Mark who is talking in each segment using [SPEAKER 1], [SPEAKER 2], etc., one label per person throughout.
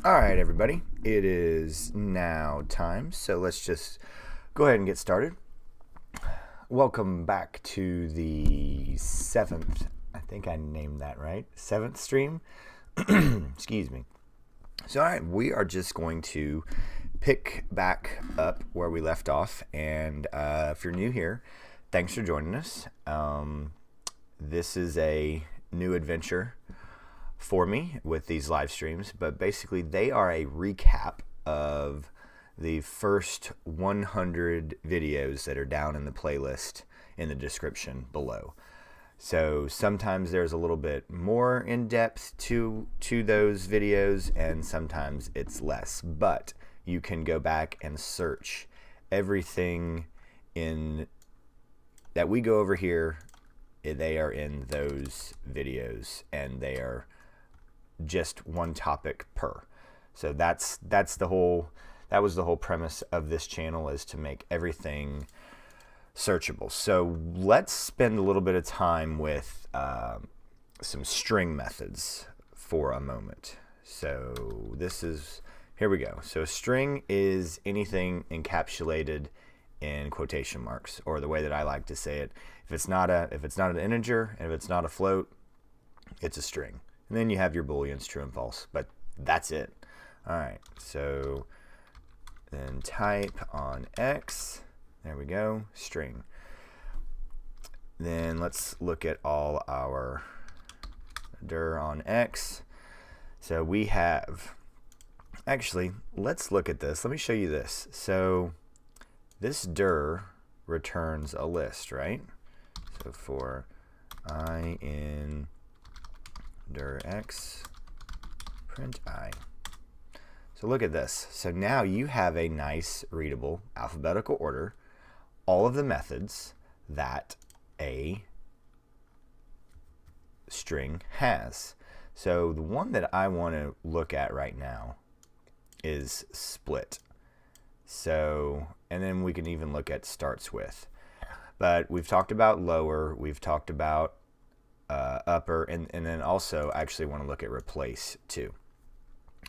[SPEAKER 1] All right, everybody. It is now time, so let's just go ahead and get started. Welcome back to the seventh, I think I named that right, seventh stream. Excuse me. So, all right, we are just going to pick back up where we left off, and if you're new here, thanks for joining us. This is a new adventure for me with these live streams, but basically they are a recap of the first 100 videos that are down in the playlist in the description below. So sometimes there's a little bit more in depth to those videos, and sometimes it's less, but you can go back and search everything in that we go over here. They are in those videos, and they are just one topic per. So that was the whole premise of this channel, is to make everything searchable. So let's spend a little bit of time with some string methods for a moment. So here we go. So a string is anything encapsulated in quotation marks, or the way that I like to say it, if it's not an integer and if it's not a float, it's a string. And then you have your booleans, true and false, but that's it. All right, so then type on X, there we go, string. Then let's look at all our dir on X. So we have, actually, let's look at this. Let me show you this. So this dir returns a list, right? So for I in dir X, print I. So look at this. So now you have a nice readable alphabetical order, all of the methods that a string has. So the one that I want to look at right now is split. So, and then we can even look at starts with. But we've talked about lower, we've talked about upper, and then also I actually want to look at replace too.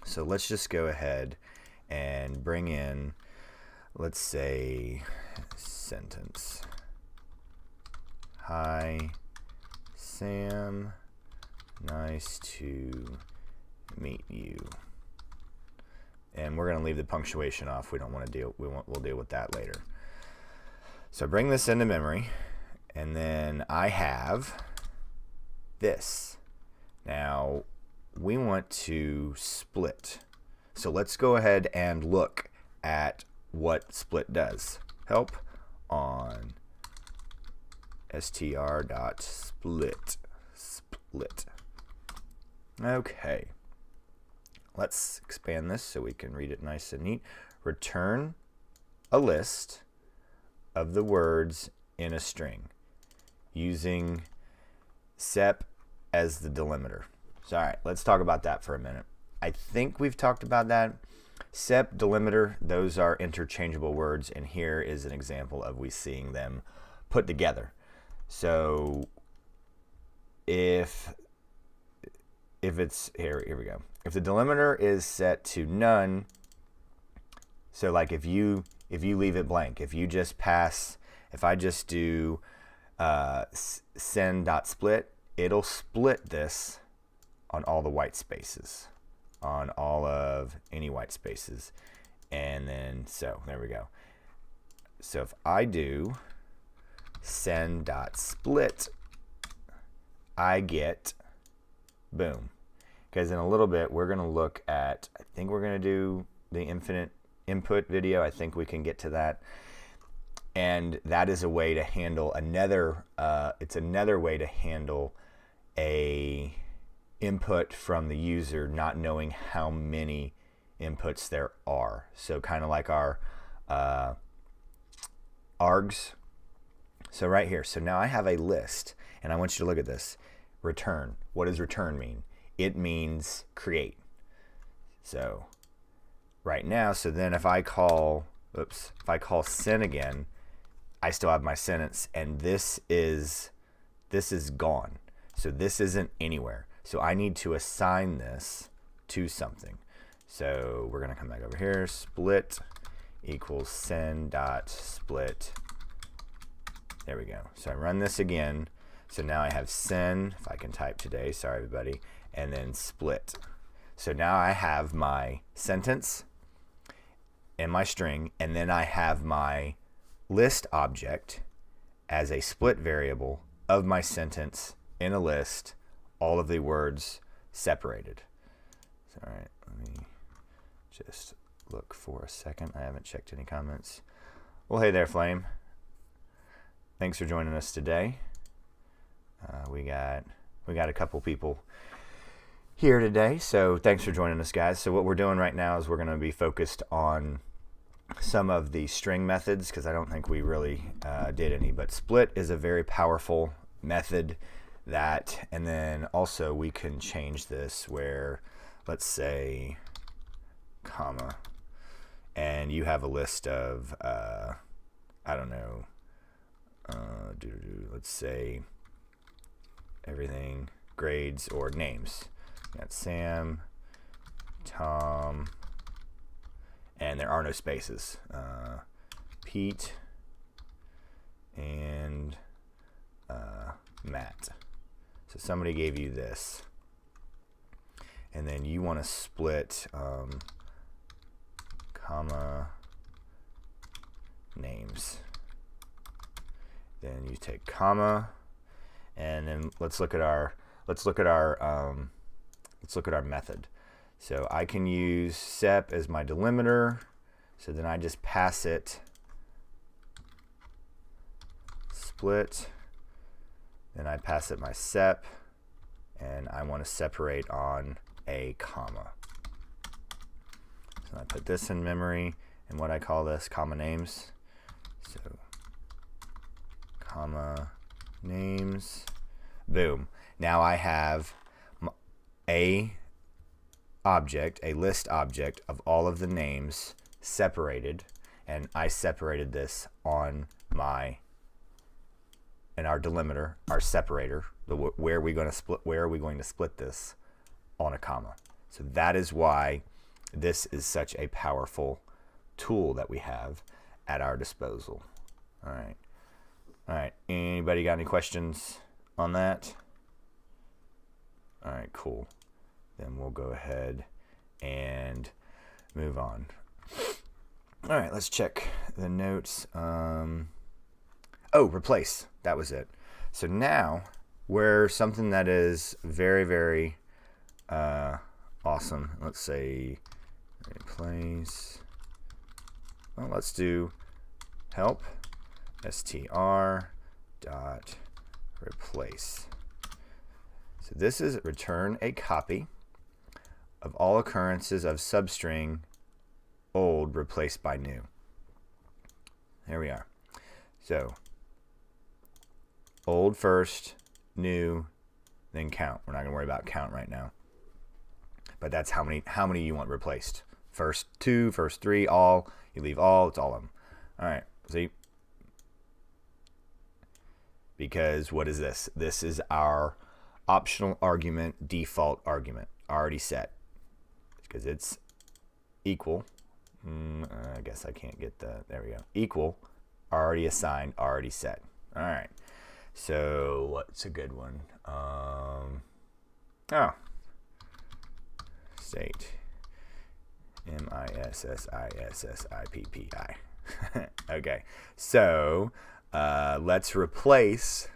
[SPEAKER 1] So let's just go ahead and bring in, let's say, sentence. Hi, Sam. Nice to meet you. And we're going to leave the punctuation off. We don't want to deal. We'll deal with that later. So bring this into memory, and then I have this. Now we want to split. So let's go ahead and look at what split does. Help on str.split. Split. Okay. Let's expand this so we can read it nice and neat. Return a list of the words in a string using sep as the delimiter. So, all right, let's talk about that for a minute. I think we've talked about that. Sep, delimiter, those are interchangeable words, and here is an example of we seeing them put together. So if it's here we go. If the delimiter is set to none, so like if you leave it blank, if you just pass, if I just do send.split, it'll split this on all the white spaces, on all of any white spaces. And then, so there we go. So if I do send.split, I get boom. Because in a little bit, we're going to look at, I think we're going to do the infinite input video. I think we can get to that. And that is a way to handle it's another way to handle a input from the user not knowing how many inputs there are. So kind of like our args. So right here. So now I have a list, and I want you to look at this. Return. What does return mean? It means create. So right now, so then if I call send again, I still have my sentence, and this is gone. So this isn't anywhere. So I need to assign this to something. So we're going to come back over here, split equals send dot split. There we go. So I run this again. So now I have send, if I can type today, sorry everybody, and then split. So now I have my sentence and my string, and then I have my list object as a split variable of my sentence in a list, all of the words separated. So, all right, let me just look for a second. I haven't checked any comments. Well, hey there, Flame. Thanks for joining us today. We got a couple people here today, so thanks for joining us, guys. So what we're doing right now is we're going to be focused on some of the string methods, because I don't think we really did any, but split is a very powerful method that, and then also we can change this where, let's say, comma, and you have a list of, I don't know, let's say everything, grades or names. Got Sam, Tom, and there are no spaces. Pete and Matt. So somebody gave you this, and then you want to split comma names. Then you take comma, and then let's look at our method. So I can use sep as my delimiter. So then I just pass it split. Then I pass it my sep, and I want to separate on a comma. So I put this in memory, and what I call this, comma names. So comma names, boom. Now I have a list object of all of the names separated, and I separated this on in our delimiter, our separator, where are we going to split this on a comma. So that is why this is such a powerful tool that we have at our disposal. All right, anybody got any questions on that? All right, cool. Then we'll go ahead and move on. All right, let's check the notes. Replace. That was it. So now we're something that is very, very awesome. Let's say replace. Well, let's do help str dot replace. So this is return a copy of all occurrences of substring old replaced by new. There we are. So old first, new, then count. We're not going to worry about count right now. But that's how many you want replaced. First two, first three, all. You leave all, it's all of them. All right, see? Because what is this? This is our optional argument, default argument, already set. Because it's equal. I guess I can't get there we go. Equal, already assigned, already set. All right. So what's a good one? State. MISSISSIPPI. Okay. So let's replace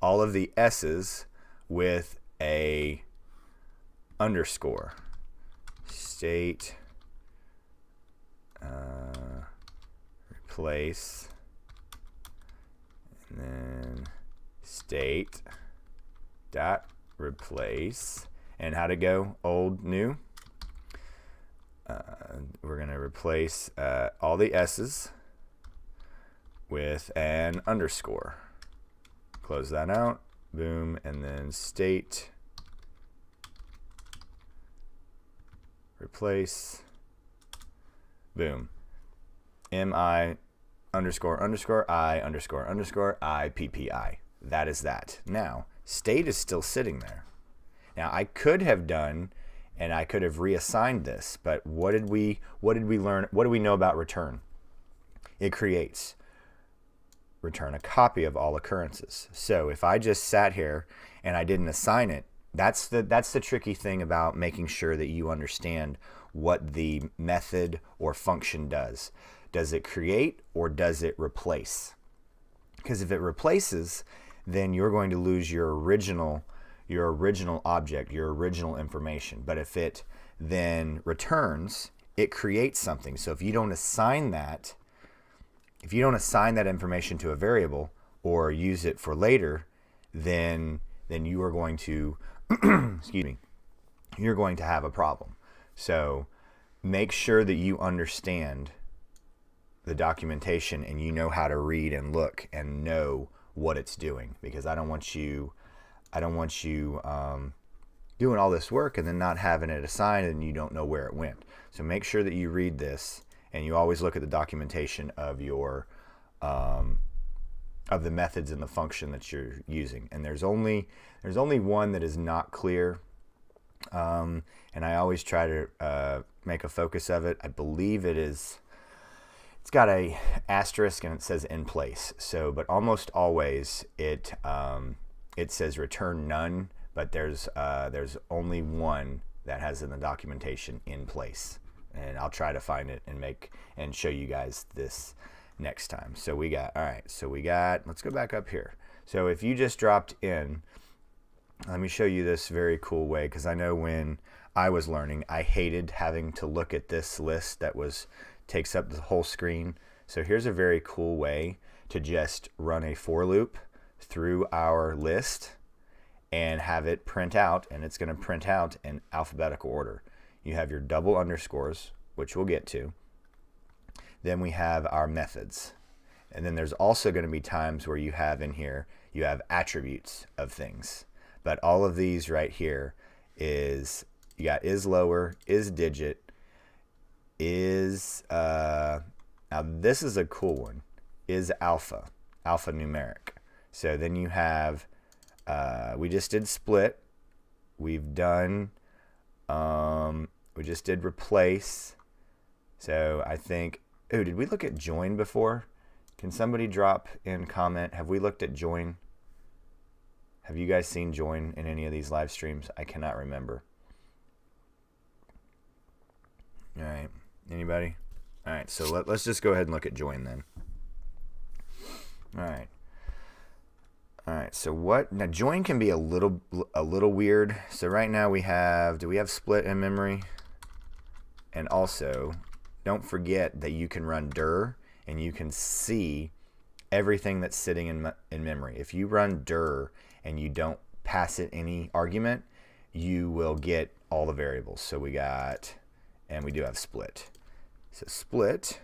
[SPEAKER 1] all of the S's with a underscore. State replace, and then state dot replace, and how to go old new. We're going to replace all the S's with an underscore. Close that out, boom, and then state replace, boom. underscore underscore I underscore underscore I PPI. That is that. Now, state is still sitting there. Now, I could have done, and I could have reassigned this, but what did we learn? What do we know about return? It creates. Return a copy of all occurrences. So if I just sat here and I didn't assign it, that's the tricky thing about making sure that you understand what the method or function does. Does it create or does it replace? Because if it replaces, then you're going to lose your original object, your original information. But if it then returns, it creates something. So if you don't assign that information to a variable or use it for later, then you are going to excuse me, you're going to have a problem. So make sure that you understand the documentation and you know how to read and look and know what it's doing, because I don't want you doing all this work and then not having it assigned and you don't know where it went. So make sure that you read this and you always look at the documentation of your of the methods and the function that you're using. And there's only one that is not clear, and I always try to make a focus of it. I believe it's got a asterisk and it says in place. So, but almost always it says return none, but there's only one that has in the documentation in place. And I'll try to find it and show you guys this next time. So we got, let's go back up here. So if you just dropped in, let me show you this very cool way, because I know when I was learning, I hated having to look at this list that takes up the whole screen. So here's a very cool way to just run a for loop through our list and have it print out, and it's going to print out in alphabetical order. You have your double underscores, which we'll get to. Then we have our methods. And then there's also going to be times where you have attributes of things. But all of these right here you got is lower, is digit, is, now this is a cool one, is alphanumeric. So then you have, we just did split, we've done, we just did replace. So I think, did we look at join before? Can somebody drop in comment? Have we looked at join? Have you guys seen join in any of these live streams? I cannot remember. All right, anybody? All right, so let's just go ahead and look at join then. All right, so now join can be a little weird. So right now do we have split in memory? And also, don't forget that you can run dir and you can see everything that's sitting in memory. If you run dir and you don't pass it any argument, you will get all the variables. So we do have split. So split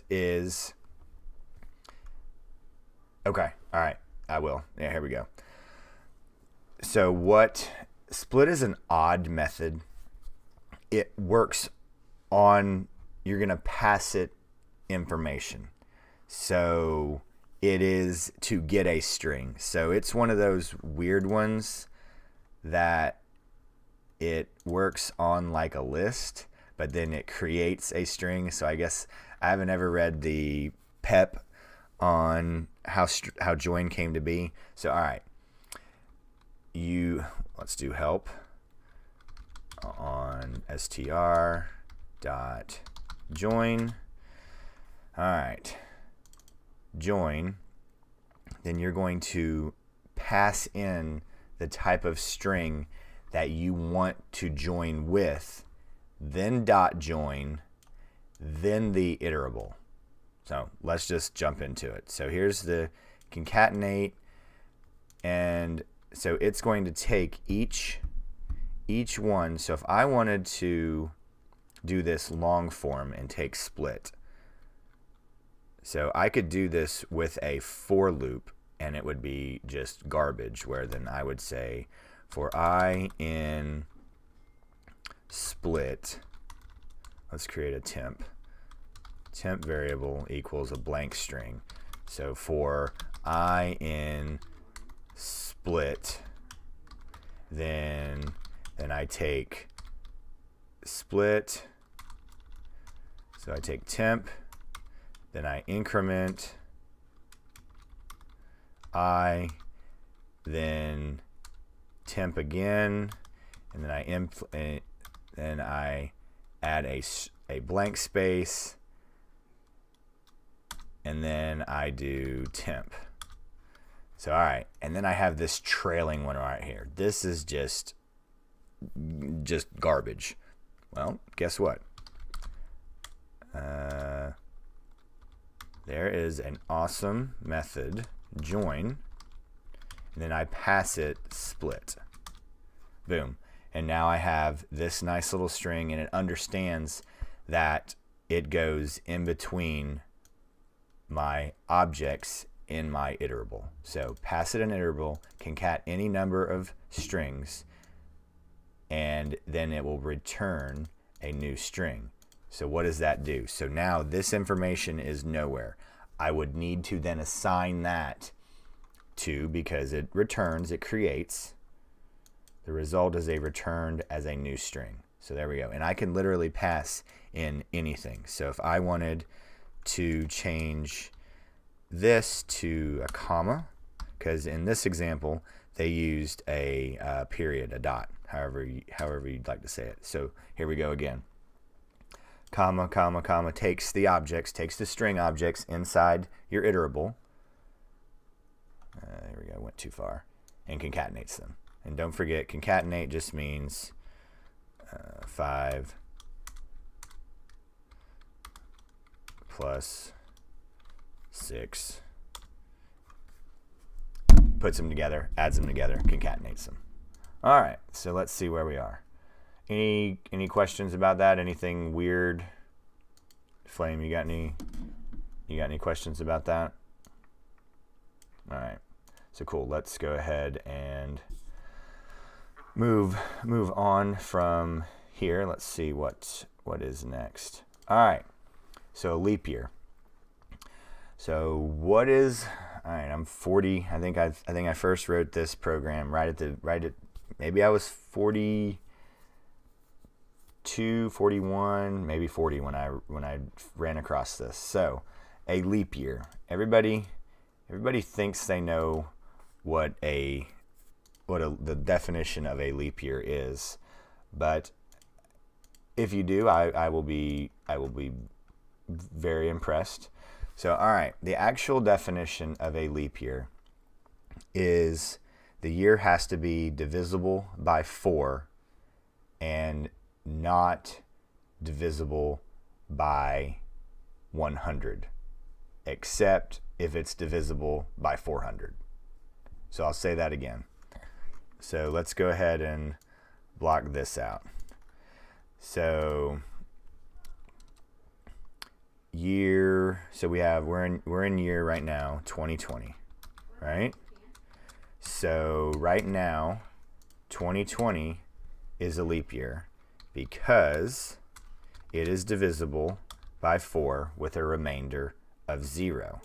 [SPEAKER 1] is, okay, all right, I will. Yeah, here we go. So split is an odd method. It works on, you're going to pass it information. So it is to get a string. So it's one of those weird ones that it works on like a list, but then it creates a string. So I guess I haven't ever read the PEP on how join came to be. So all right, let's do help on str dot join. All right, join. Then you're going to pass in the type of string that you want to join with, then dot join, then the iterable. So let's just jump into it. So here's the concatenate, and so it's going to take each one. So if I wanted to do this long form and take split, so I could do this with a for loop and it would be just garbage, where then I would say for I in split, let's create a temp, temp variable equals a blank string. So for I in split, then I take split, so I take temp, then I increment I, then temp again, and then I add a blank space, and then I do temp. So all right, and then I have this trailing one right here. This is just garbage. Well, guess what? There is an awesome method, join, and then I pass it split. Boom. And now I have this nice little string, and it understands that it goes in between my objects in my iterable. So pass it an iterable, concat any number of strings, and then it will return a new string. So what does that do? So now this information is nowhere. I would need to then assign that to, because it returns, it creates. The result is a returned as a new string. So there we go. And I can literally pass in anything. So if I wanted to change this to a comma, because in this example they used a period, a dot, however you'd like to say it. So here we go again. Comma, comma, comma, takes the objects, takes the string objects inside your iterable. There we go, went too far. And concatenates them. And don't forget, concatenate just means 5 plus 6. Puts them together, adds them together, concatenates them. All right, so let's see where we are. Any questions about that? Anything weird? Flame, you got any questions about that? All right. So cool. Let's go ahead and move on from here. Let's see what is next. All right. So leap year. So what is, all right, I'm 40. I think I first wrote this program right at maybe I was 42, 41, maybe 40 when I ran across this. So a leap year. Everybody thinks they know what the definition of a leap year is, but if you do, I will be very impressed. So all right, the actual definition of a leap year is the year has to be divisible by 4 and not divisible by 100, except if it's divisible by 400. So I'll say that again. So let's go ahead and block this out. So year, so we're in year right now 2020, right? So right now 2020 is a leap year because it is divisible by 4 with a remainder of 0.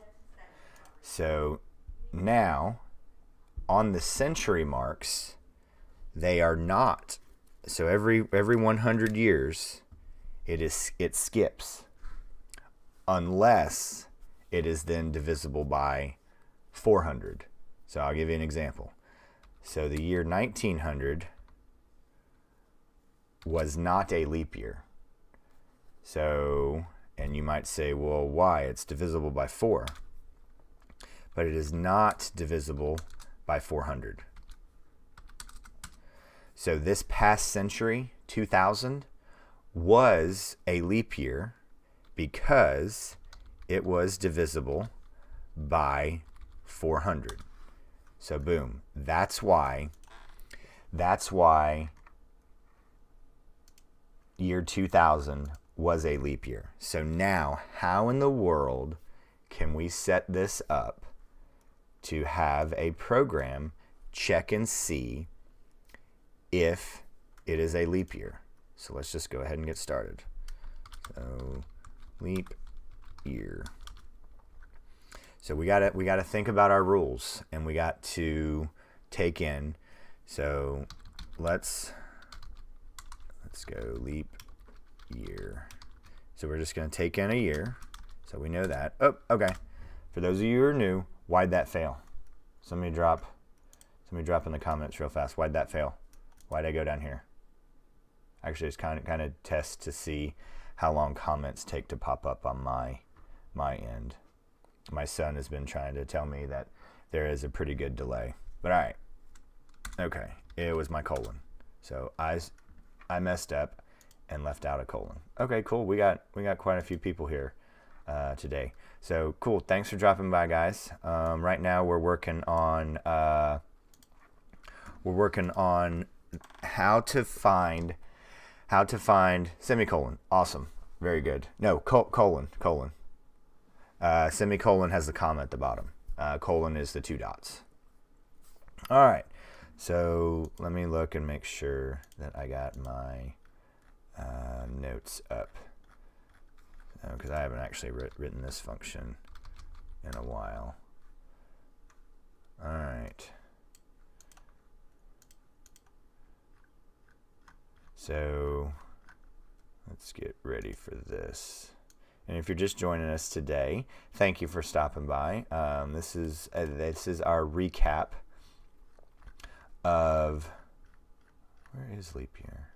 [SPEAKER 1] So now on the century marks, they are not. So every 100 years it skips, unless it is then divisible by 400. So I'll give you an example. So the year 1900 was not a leap year. So, and you might say, well, why? It's divisible by 4. But it is not divisible by 400. So this past century, 2000, was a leap year because it was divisible by 400. So boom, that's why year 2000 was a leap year. So now, how in the world can we set this up to have a program check and see if it is a leap year? So let's just go ahead and get started. So leap year. So we gotta think about our rules, and we got to take in. So let's go leap year. So we're just gonna take in a year. So we know that. Oh, okay. For those of you who are new, why'd that fail? Somebody drop in the comments real fast. Why'd that fail? Why'd I go down here? Actually, it's kind of test to see how long comments take to pop up on my end. My son has been trying to tell me that there is a pretty good delay. But all right. Okay, it was my colon. So I messed up and left out a colon. Okay, cool. We got quite a few people here today. So cool. Thanks for dropping by, guys. Right now we're working on how to find semicolon. Awesome. Very good. No, colon. Semicolon has the comma at the bottom. Colon is the 2 dots. All right. So let me look and make sure that I got my notes up, because I haven't actually written this function in a while. All right. So let's get ready for this. And if you're just joining us today, thank you for stopping by. This is our recap of, where is leap year?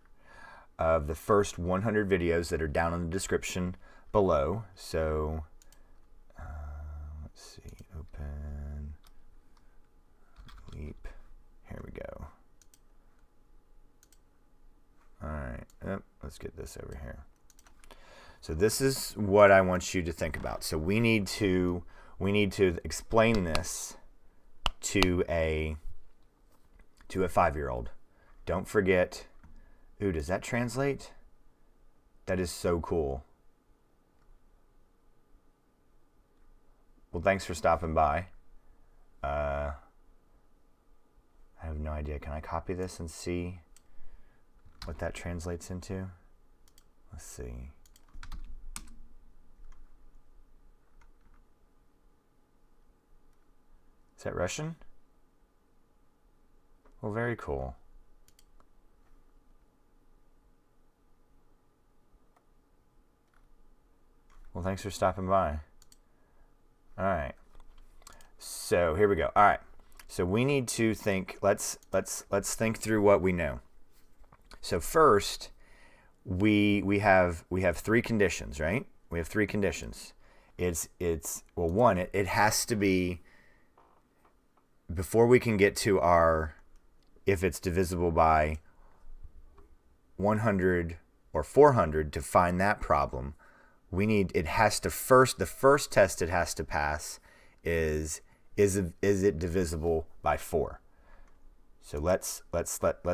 [SPEAKER 1] Of the first 100 videos that are down in the description below. So let's see, open leap. Here we go. All right, let's get this over here. So this is what I want you to think about. So we need to explain this to a 5-year-old. Don't forget. Ooh, does that translate? That is so cool. Well, thanks for stopping by. I have no idea. Can I copy this and see what that translates into? Let's see. Is that Russian? Well, very cool. Well, thanks for stopping by. All right. So here we go. All right. So we need to think. Let's think through what we know. So first, we have 3 conditions, right? We have 3 conditions. It's well, one, it has to be, before we can get to our, if it's divisible by 100 or 400 to find that problem, it has to first, the first test it has to pass is it divisible by 4? So let's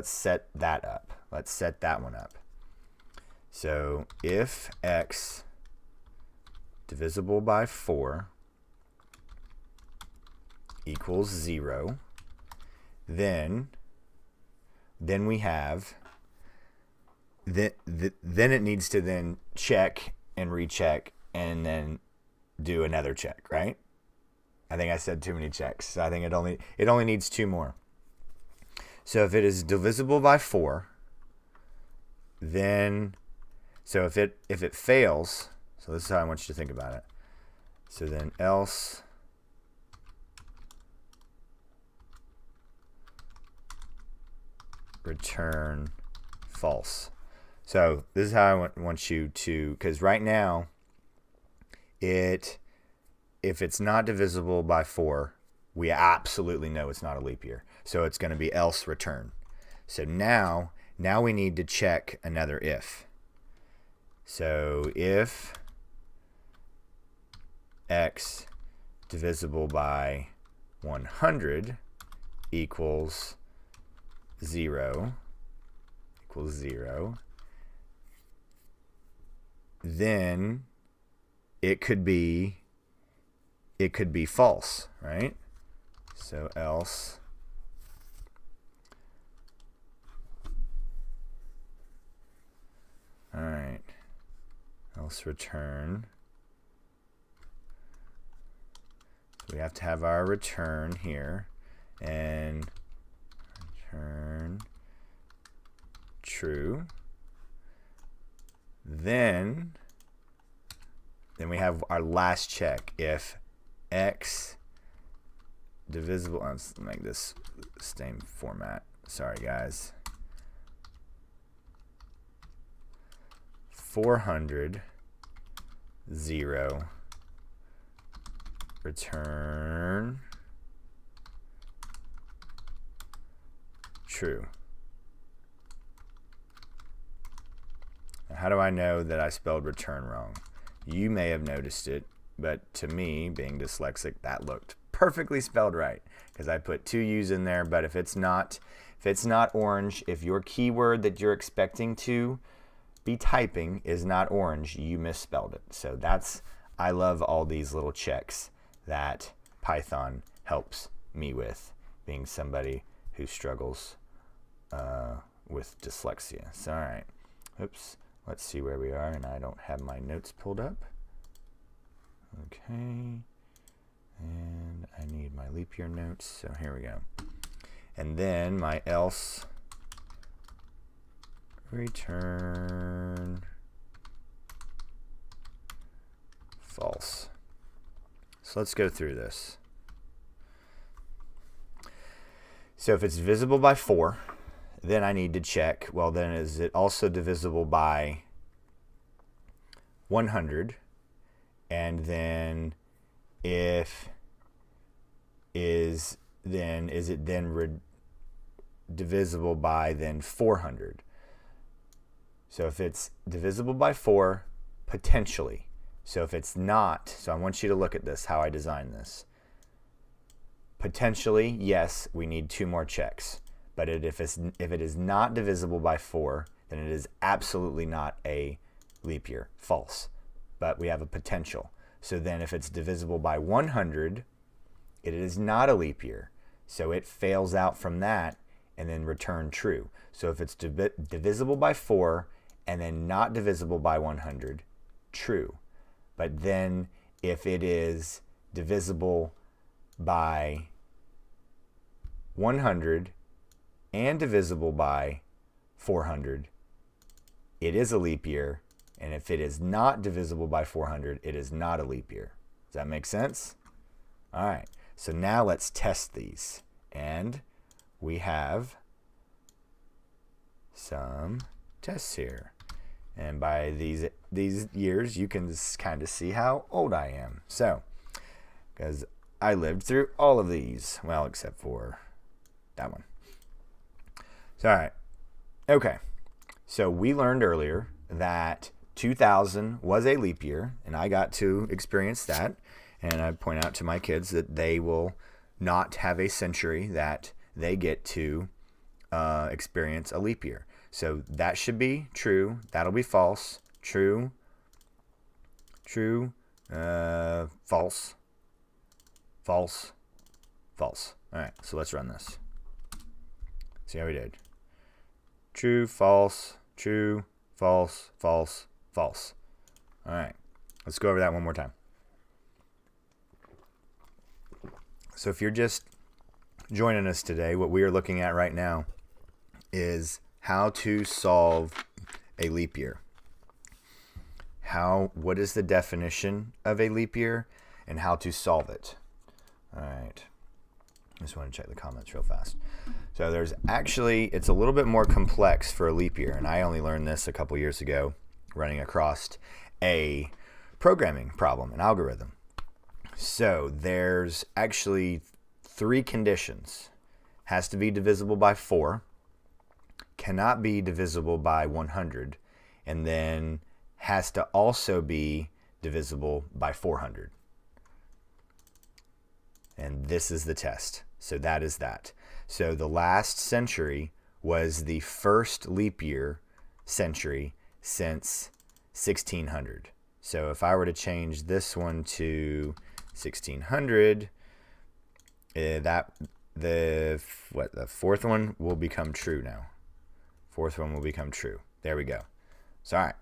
[SPEAKER 1] set that up. Let's set that one up. So if x divisible by 4 equals 0, then we have, then it needs to then check and recheck and then do another check, right? I think I said too many checks. So I think it only needs 2 more. So if it is divisible by 4, then, so if it fails, so this is how I want you to think about it. So then else return false. So this is how I want you to, because right now, if it's not divisible by 4, we absolutely know it's not a leap year. So it's going to be else return. So now we need to check another if. So if x divisible by 100 equals 0, then it could be false, right? So else all right, else return So we have to have our return here, and return true. Then we have our last check. If x divisible, let's make this same format. Sorry guys. 400, 0, return true. Now, how do I know that I spelled return wrong? You may have noticed it, but to me, being dyslexic, that looked perfectly spelled right because I put 2 U's in there. But if it's not orange, if your keyword that you're expecting to be typing is not orange, you misspelled it. So I love all these little checks that Python helps me with, being somebody who struggles with dyslexia. So, all right. Oops. Let's see where we are, and I don't have my notes pulled up. Okay. And I need my leap year notes, so here we go. And then my else return false. So let's go through this. So if it's divisible by 4, then I need to check, well, then is it also divisible by 100? And then is it then divisible by then 400? So if it's divisible by 4, potentially. So if it's not, so I want you to look at this, how I designed this. Potentially, yes, we need 2 more checks. But if it is not divisible by 4, then it is absolutely not a leap year, false. But we have a potential. So then if it's divisible by 100, it is not a leap year. So it fails out from that and then return true. So if it's divisible by 4 and then not divisible by 100, true. But then if it is divisible by 100 and divisible by 400, it is a leap year. And if it is not divisible by 400, it is not a leap year. Does that make sense? All right. So now let's test these. And we have some tests here. And by these years, you can kind of see how old I am. So, because I lived through all of these. Well, except for that one. So, all right. Okay. So we learned earlier that 2000 was a leap year, and I got to experience that. And I point out to my kids that they will not have a century that they get to experience a leap year. So that should be true. That'll be false. True. True. False. False. False. All right. So let's run this. See how we did. True. False. True. False. False. False. All right. Let's go over that one more time. So if you're just joining us today, what we are looking at right now is how to solve a leap year. What is the definition of a leap year and how to solve it. All right. I just want to check the comments real fast. So it's a little bit more complex for a leap year, and I only learned this a couple years ago running across a programming problem, an algorithm. So there's actually 3 conditions. Has to be divisible by 4, cannot be divisible by 100, and then has to also be divisible by 400. And this is the test. So that is that. So the last century was the first leap year century since 1600. So if I were to change this one to 1600, the fourth one will become true now. Fourth one will become true. There we go. So all right.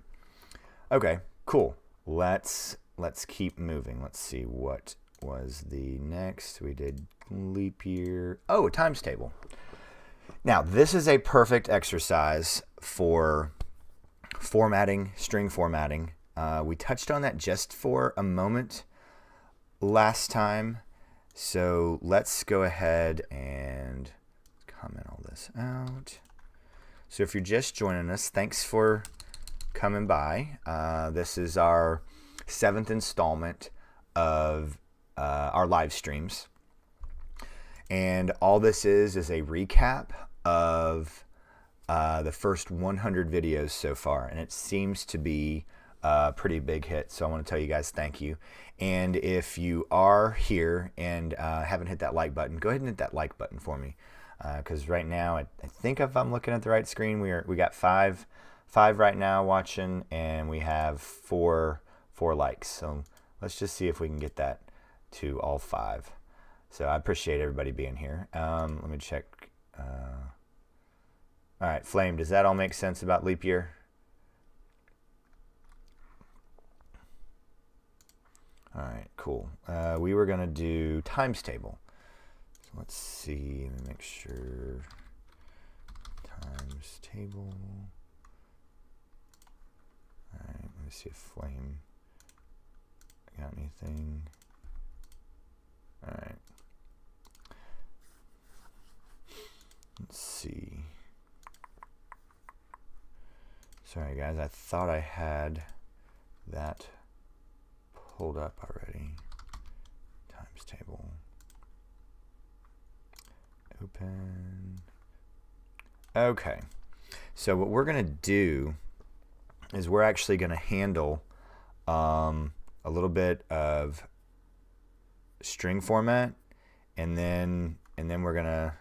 [SPEAKER 1] Okay, cool. Let's keep moving. Let's see what was the next? We did leap year. Oh, times table. Now, this is a perfect exercise for formatting, string formatting. We touched on that just for a moment last time. So let's go ahead and comment all this out. So if you're just joining us, thanks for coming by. This is our 7th installment of our live streams. And all this is a recap of the first 100 videos so far. And it seems to be a pretty big hit. So I want to tell you guys thank you. And if you are here and haven't hit that like button, go ahead and hit that like button for me. Because right now, I think if I'm looking at the right screen, we got five right now watching, and we have four likes. So let's just see if we can get that to all 5. So I appreciate everybody being here. Let me check. All right, Flame, does that all make sense about leap year? All right, cool. We were going to do times table. So let's see. Let me make sure. Times table. All right, let me see if Flame got anything. All right. Let's see. Sorry, guys. I thought I had that pulled up already. Times table. Open. Okay. So what we're going to do is we're actually going to handle a little bit of string format, and then we're going to.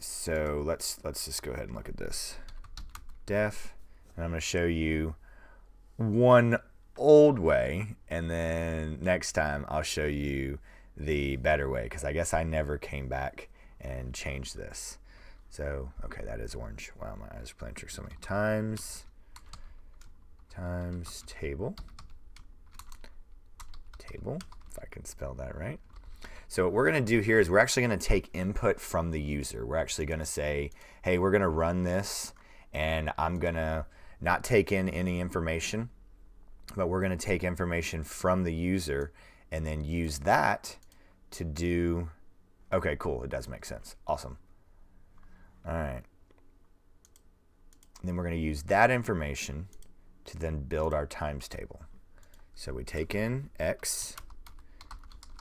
[SPEAKER 1] So let's just go ahead and look at this. Def, and I'm going to show you one old way, and then next time I'll show you the better way, because I guess I never came back and changed this. So, okay, that is orange. Wow, my eyes are playing tricks on me. Times table, if I can spell that right. So what we're going to do here is we're actually going to take input from the user. We're actually going to say, hey, we're going to run this, and I'm going to not take in any information, but we're going to take information from the user and then use that to do. Okay, cool. It does make sense. Awesome. All right. And then we're going to use that information to then build our times table. So we take in X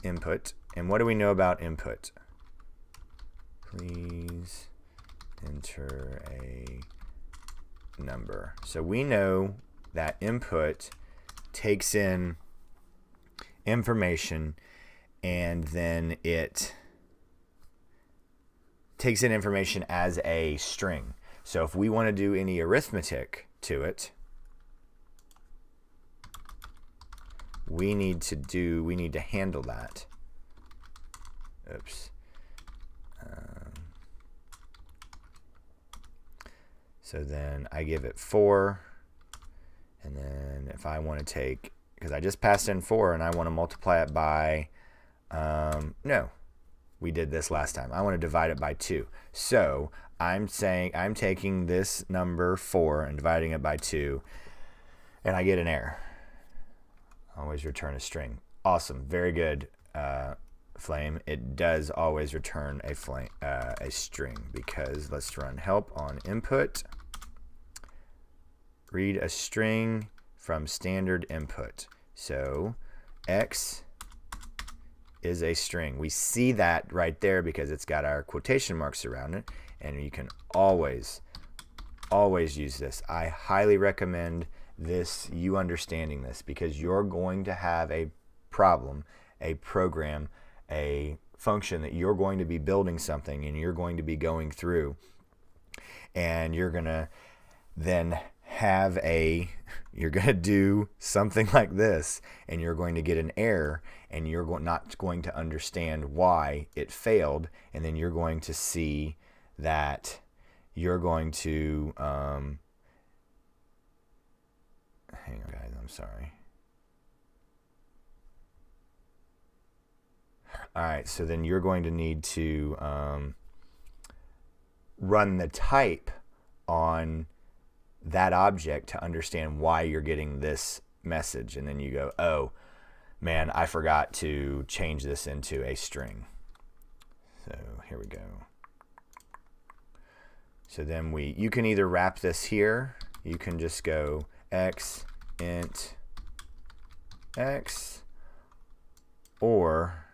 [SPEAKER 1] input. And what do we know about input? Please enter a number. So we know that input takes in information, and then it takes in information as a string. So if we want to do any arithmetic to it, we need to handle that. Oops. So then I give it 4, and then if I want to take, because I just passed in 4 and I want to multiply it by, no, we did this last time. I want to divide it by 2. So I'm saying I'm taking this number 4 and dividing it by 2, and I get an error. Always return a string. Awesome. Very good, Flame. It does always return a string, because let's run help on input. Read a string from standard input. So X is a string. We see that right there because it's got our quotation marks around it, and you can always use this. I highly recommend this, you understanding this, because you're going to have a problem, a program, a function that you're going to be building something, and you're going to be going through, and you're going to then you're going to do something like this, and you're going to get an error, and you're not going to understand why it failed, and then you're going to see that you're going to hang on, guys, I'm sorry. All right, so then you're going to need to run the type on that object to understand why you're getting this message. And then you go, oh, man, I forgot to change this into a string. So here we go. So then you can either wrap this here. You can just go x int x, or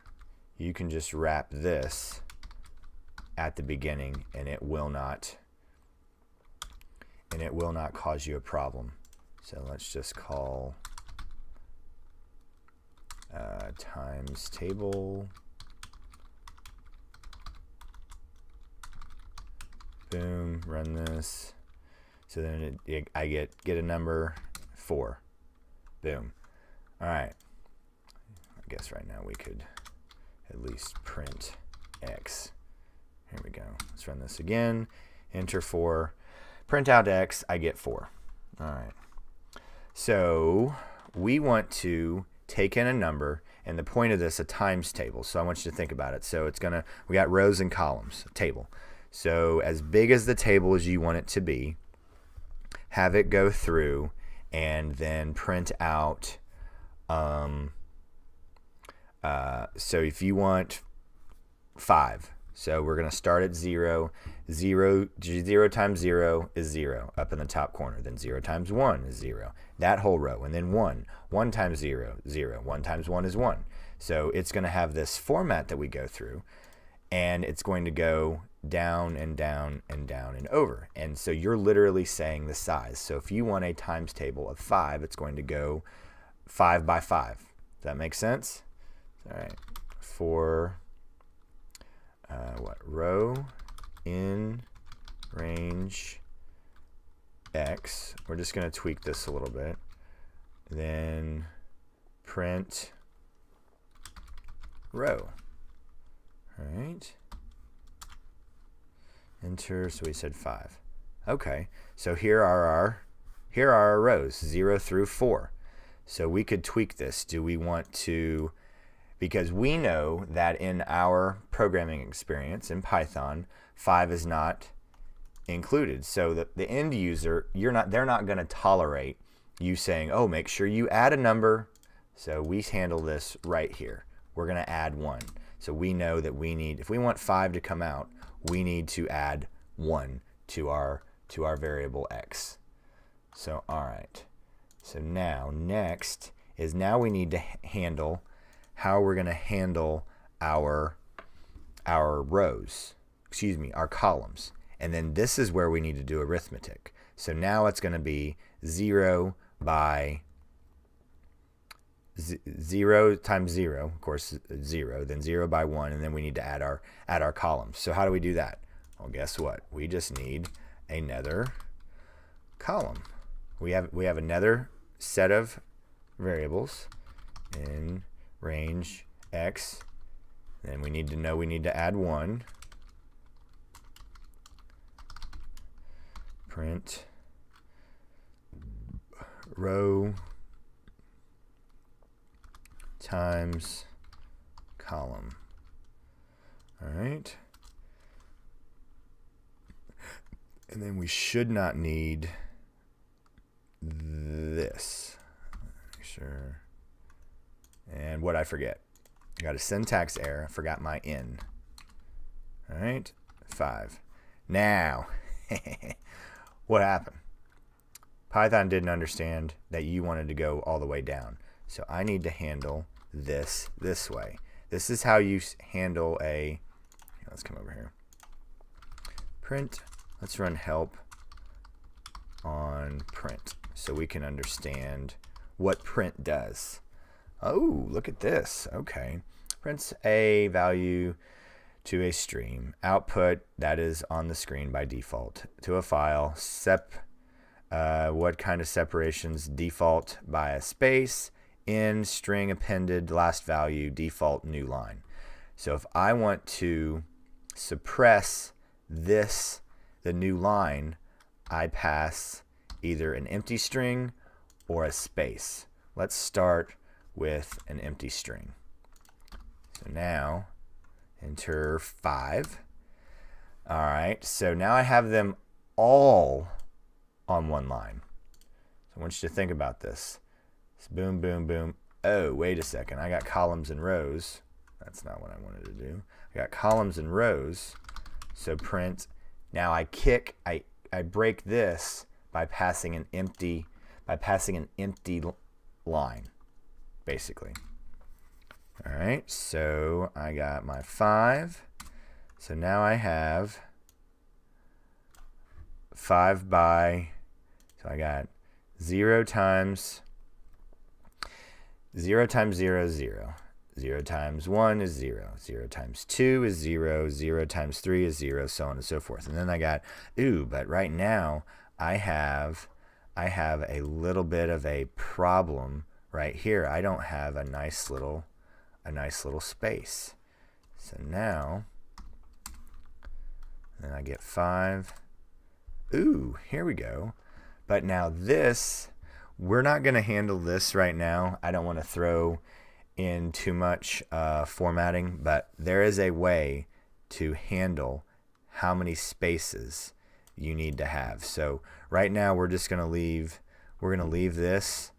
[SPEAKER 1] you can just wrap this at the beginning, and it will not cause you a problem. So let's just call times table. Boom, run this. So then I get a number 4. Boom. All right. I guess right now we could at least print x. Here we go. Let's run this again. Enter 4. Print out x. I get 4. All right. So we want to take in a number, and the point of this, a times table. So I want you to think about it. So we got rows and columns, a table. So as big as the table as you want it to be, have it go through and then print out. So if you want 5, so we're going to start at 0. 0 times 0 is 0 up in the top corner. Then 0 times 1 is 0. That whole row. And then 1. 1 times 0, 0. 1 times 1 is 1. So it's going to have this format that we go through, and it's going to go down and down and down and over. And so you're literally saying the size. So if you want a times table of 5, it's going to go 5 by 5. Does that make sense? All right. For row in range x, we're just going to tweak this a little bit. Then print row. All right. Enter. So we said 5. Okay. So here are our rows, 0 through 4. So we could tweak this. Do we want to? Because we know that in our programming experience in Python, 5 is not included. So the end user, they're not going to tolerate you saying, oh, make sure you add a number. So we handle this right here. We're going to add 1. So we know that if we want 5 to come out, we need to add 1 to our variable x. So all right. So next is we need to handle how we're going to handle our rows, our columns. And then this is where we need to do arithmetic. So now it's going to be 0 by 0 times 0, of course 0, then 0 by 1, and then we need to add our columns. So how do we do that? Well, guess what? We just need another column. We have another set of variables in range x. Then we need to add 1. Print row times column. All right. And then we should not need this. Make sure. And what I forget. I got a syntax error. I forgot my n. All right. 5. Now, what happened? Python didn't understand that you wanted to go all the way down. So I need to handle this way. This is how you handle let's come over here. Print. Let's run help on print so we can understand what print does. Oh, look at this. Okay. Prints a value to a stream. Output that is on the screen by default to a file. What kind of separations? Default by a space. In string appended last value default new line. So if I want to suppress the new line, I pass either an empty string or a space. Let's start with an empty string. So now enter 5. All right, so now I have them all on one line. So I want you to think about this. It's boom, boom, boom. Oh, wait a second. I got columns and rows. That's not what I wanted to do. I got columns and rows. So print. Now I break this by passing an empty line, basically. All right, so I got my 5. So now I have 5 by, so I got 0 times 0 times 0 is 0. 0 times 1 is 0. 0 times 2 is 0. 0 times 3 is 0, so on and so forth. And then I got, but right now I have a little bit of a problem right here. I don't have a nice little space. So now, then I get 5. Here we go. But now this, we're not going to handle this right now. I don't want to throw in too much formatting, but there is a way to handle how many spaces you need to have. So right now we're just going to leave this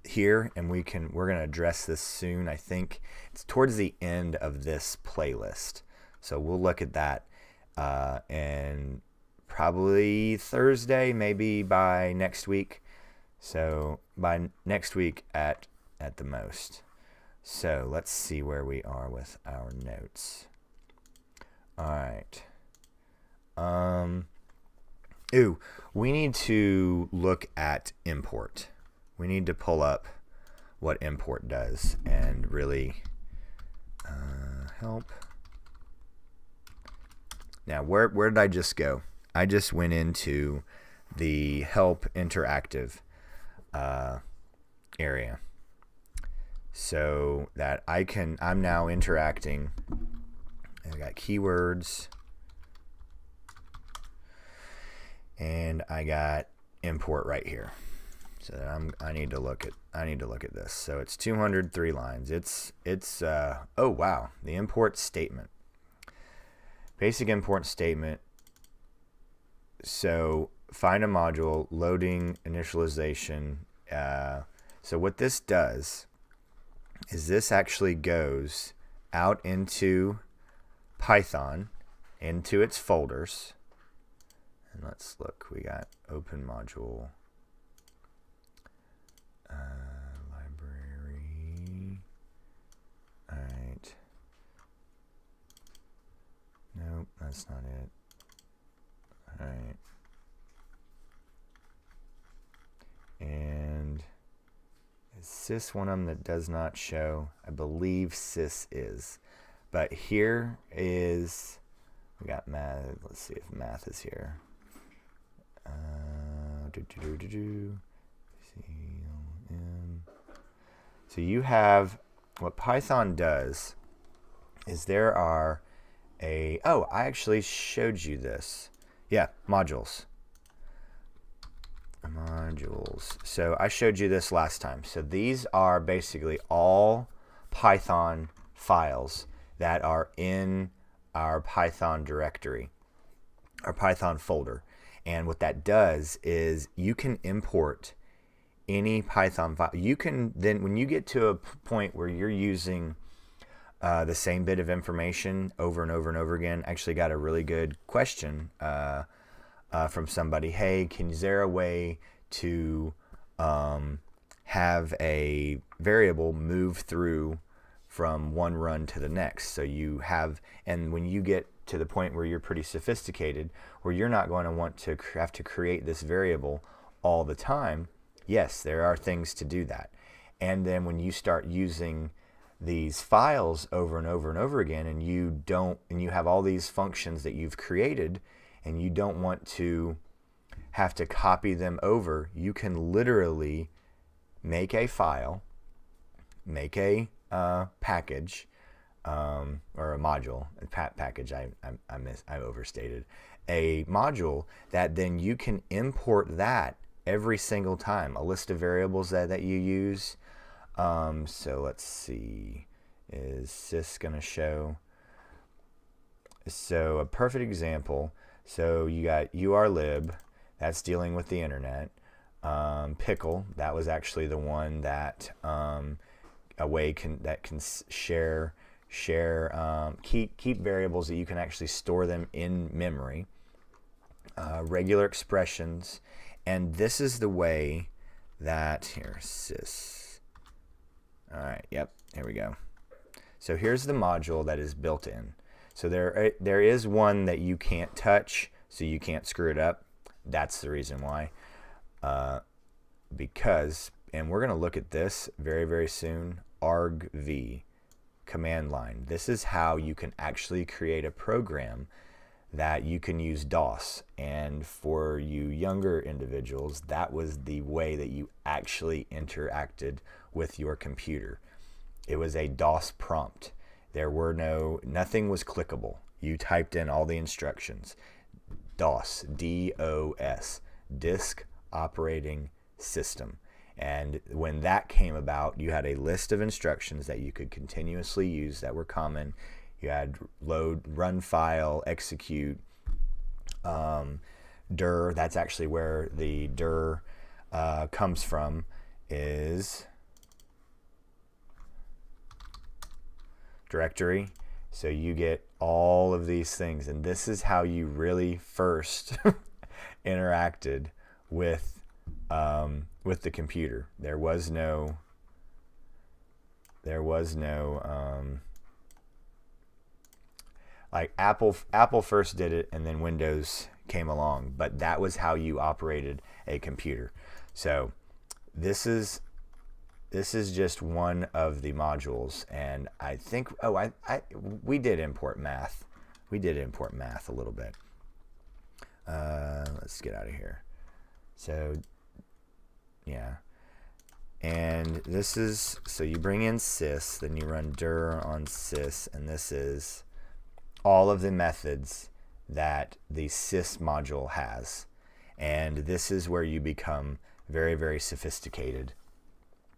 [SPEAKER 1] here, and we're going to address this soon. I think it's towards the end of this playlist. So we'll look at that and probably Thursday, maybe by next week. So by next week at the most. So let's see where we are with our notes. All right. We need to look at import. We need to pull up what import does and really help. Now, where did I just go? I just went into the help interactive area, so that I'm now interacting. I got keywords, and I got import right here. So I need to look at this. So it's 203 lines. It's oh wow, the import statement. Basic import statement. So find a module, loading, initialization. So what this does is this actually goes out into Python, into its folders. And let's look. We got open module, library. All right. Nope, that's not it. All right. And is sys one of them that does not show? I believe sys is. But here is, we got math. Let's see if math is here. So you have, what Python does is there are I actually showed you this. Yeah, modules. So I showed you this last time. So these are basically all Python files that are in our Python directory, our Python folder. And what that does is you can import any Python file. You can then, when you get to a point where you're using the same bit of information over and over and over again, actually got a really good question from somebody. Hey, is there a way to have a variable move through from one run to the next? So you have, and when you get to the point where you're pretty sophisticated, where you're not going to want to have to create this variable all the time, yes, there are things to do that. And then when you start using these files over and over and over again, and you have all these functions that you've created, and you don't want to have to copy them over, you can literally make a file, make a package, or a module. Package, I overstated. A module that then you can import that every single time. A list of variables that you use. So let's see. is sys going to show? So a perfect example. So you got urlib, that's dealing with the internet. Pickle, that was actually the one that a way that can share keep variables that you can actually store them in memory. Regular expressions, and this is the way that here sys. All right, yep, here we go. So here's the module that is built in. So there is one that you can't touch, so you can't screw it up. That's the reason why. Because, and we're going to look at this very, very soon, argv, command line. This is how you can actually create a program that you can use DOS. And for you younger individuals, that was the way that you actually interacted with your computer. It was a DOS prompt. There were nothing was clickable. You typed in all the instructions. DOS, D-O-S, Disk Operating System. And when that came about, you had a list of instructions that you could continuously use that were common. You had load, run file, execute, dir. That's actually where the dir comes from, is directory. So you get all of these things, and this is how you really first interacted with the computer. There was no like Apple first did it, and then Windows came along, but that was how you operated a computer. So this is just one of the modules, and I think we did import math. We did import math a little bit. Let's get out of here. So yeah, and this is, so you bring in sys, then you run dir on sys, and this is all of the methods that the sys module has. And this is where you become very, very sophisticated,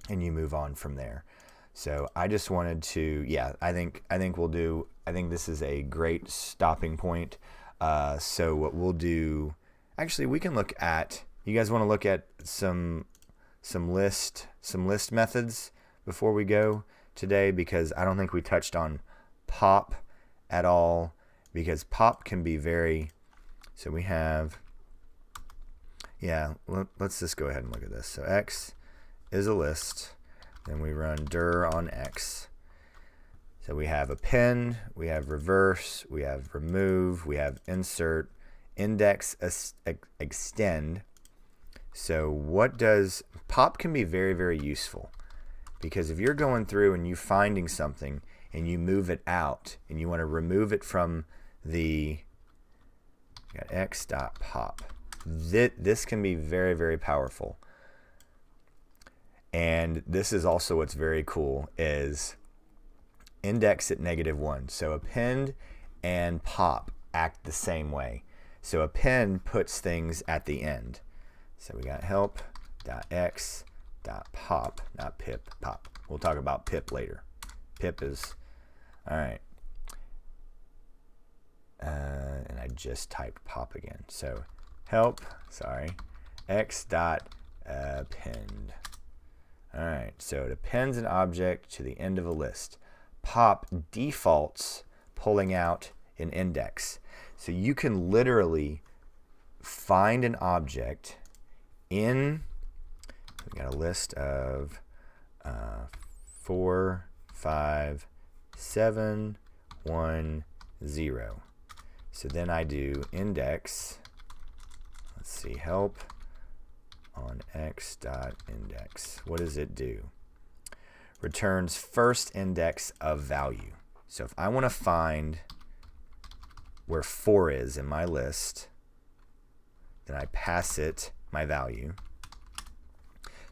[SPEAKER 1] and you move on from there. So I just wanted to, yeah, I think this is a great stopping point. So what we'll do, actually, we can look at, you guys want to look at some list methods before we go today, because I don't think we touched on pop at all, because pop can be very, so we have, yeah, let's just go ahead and look at this. So x is a list, then we run dir on x. So we have append, we have reverse, we have remove, we have insert, index, extend. So what does, pop can be very, very useful, because if you're going through and you're finding something and you move it out and you want to remove it from the, you got x.pop. This can be very, very powerful. And this is also what's very cool, is index at -1. So append and pop act the same way. So append puts things at the end. So we got help.x.pop, not pip, pop. We'll talk about pip later. Pip is, all right. And I just typed pop again. So help, sorry, x.append. All right, so it appends an object to the end of a list. Pop defaults pulling out an index. So you can literally find an object in, we got a list of 4, 5, 7, 1, 0. So then I do index, let's see, help on x.index. What does it do? Returns first index of value. So if I want to find where 4 is in my list, then I pass it my value.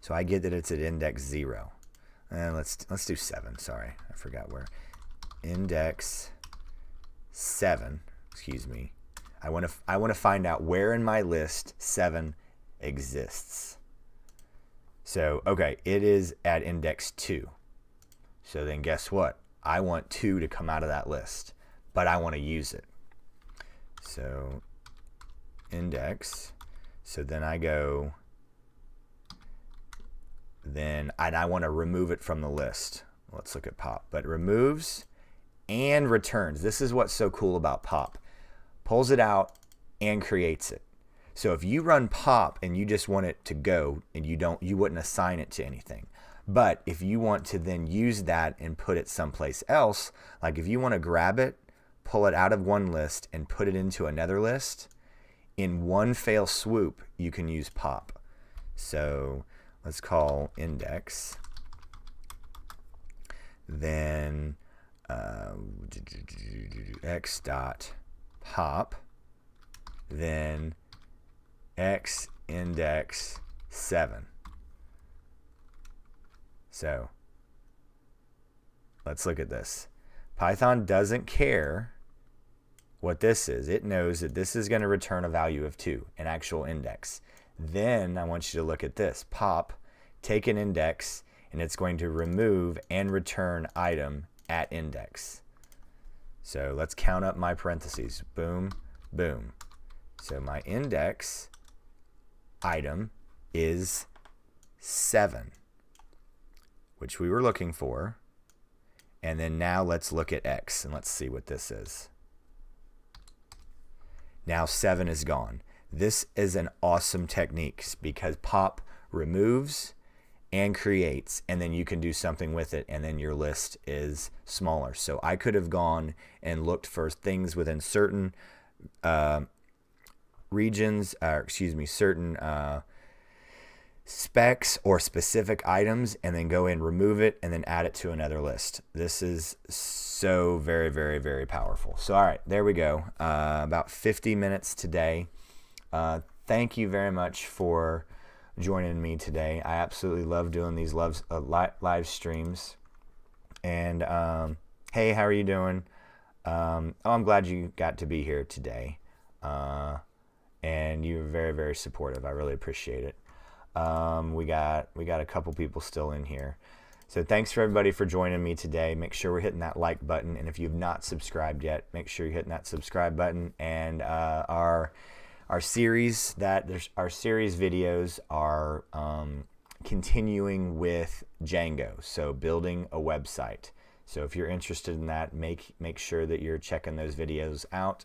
[SPEAKER 1] So I get that it's at index 0. And let's do 7. Sorry, I forgot where. Index 7. Excuse me. I want to find out where in my list 7 exists. So okay, it is at index 2. So then guess what? I want 2 to come out of that list, but I want to use it. So index, so then I go, then I want to remove it from the list. Let's look at pop, but removes and returns. This is what's so cool about pop. Pulls it out and creates it. So if you run pop and you just want it to go and you wouldn't assign it to anything. But if you want to then use that and put it someplace else, like if you want to grab it, pull it out of one list and put it into another list, in one fell swoop, you can use pop. So let's call index, then x dot pop, then x index 7. So let's look at this. Python doesn't care what this is. It knows that this is going to return a value of 2, an actual index. Then I want you to look at this. Pop, take an index, and it's going to remove and return item at index. So let's count up my parentheses. Boom, boom. So my index item is 7, which we were looking for. And then now let's look at X and let's see what this is. Now 7 is gone. This is an awesome technique because pop removes and creates, and then you can do something with it, and then your list is smaller. So I could have gone and looked for things within certain regions, certain specs or specific items, and then go in, remove it, and then add it to another list. This is so very, very, very powerful. So all right, there we go. About 50 minutes today. Thank you very much for joining me today. I absolutely love doing these live streams. And hey, how are you doing? I'm glad you got to be here today. And you were very, very supportive. I really appreciate it. We got a couple people still in here. So thanks for everybody for joining me today. Make sure we're hitting that like button, and if you've not subscribed yet, make sure you're hitting that subscribe button. And our series videos are continuing with Django, so building a website. So if you're interested in that, make sure that you're checking those videos out.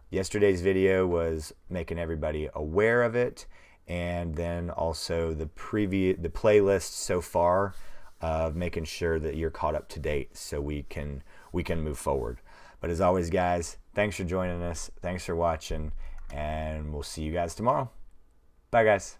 [SPEAKER 1] Yesterday's video was making everybody aware of it, and then also the playlist so far of making sure that you're caught up to date so we can move forward. But as always, guys, thanks for joining us. Thanks for watching, and we'll see you guys tomorrow. Bye, guys.